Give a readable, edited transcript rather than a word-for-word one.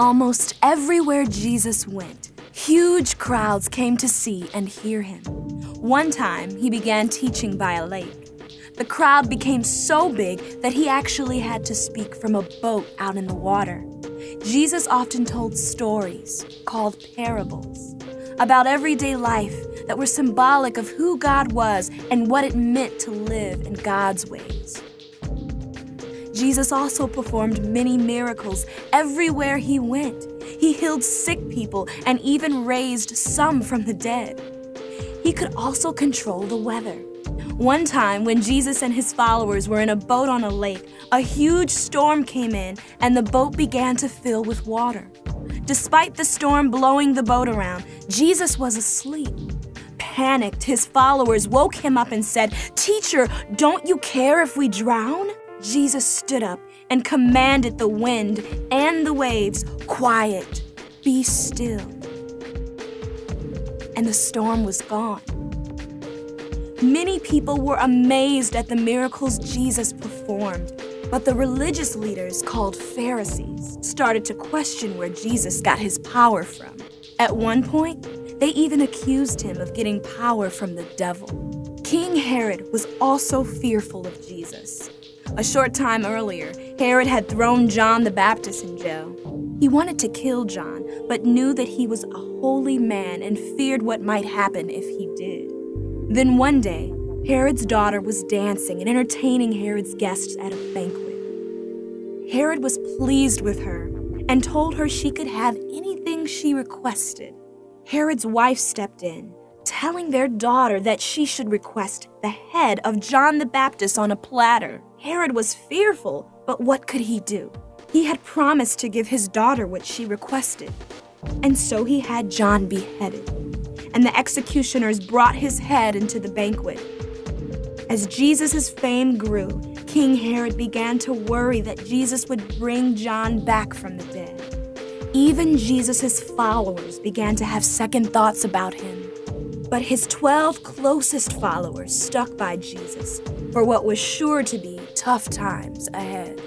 Almost everywhere Jesus went, huge crowds came to see and hear him. One time, he began teaching by a lake. The crowd became so big that he actually had to speak from a boat out in the water. Jesus often told stories, called parables, about everyday life that were symbolic of who God was and what it meant to live in God's ways. Jesus also performed many miracles everywhere he went. He healed sick people and even raised some from the dead. He could also control the weather. One time, when Jesus and his followers were in a boat on a lake, a huge storm came in and the boat began to fill with water. Despite the storm blowing the boat around, Jesus was asleep. Panicked, his followers woke him up and said, "Teacher, don't you care if we drown?" Jesus stood up and commanded the wind and the waves, "Quiet, be still." And the storm was gone. Many people were amazed at the miracles Jesus performed, but the religious leaders, called Pharisees, started to question where Jesus got his power from. At one point, they even accused him of getting power from the devil. King Herod was also fearful of Jesus. A short time earlier, Herod had thrown John the Baptist in jail. He wanted to kill John, but knew that he was a holy man and feared what might happen if he did. Then one day, Herod's daughter was dancing and entertaining Herod's guests at a banquet. Herod was pleased with her and told her she could have anything she requested. Herod's wife stepped in, telling their daughter that she should request the head of John the Baptist on a platter. Herod was fearful, but what could he do? He had promised to give his daughter what she requested. And so he had John beheaded, and the executioners brought his head into the banquet. As Jesus' fame grew, King Herod began to worry that Jesus would bring John back from the dead. Even Jesus' followers began to have second thoughts about him. But his 12 closest followers stuck by Jesus for what was sure to be tough times ahead.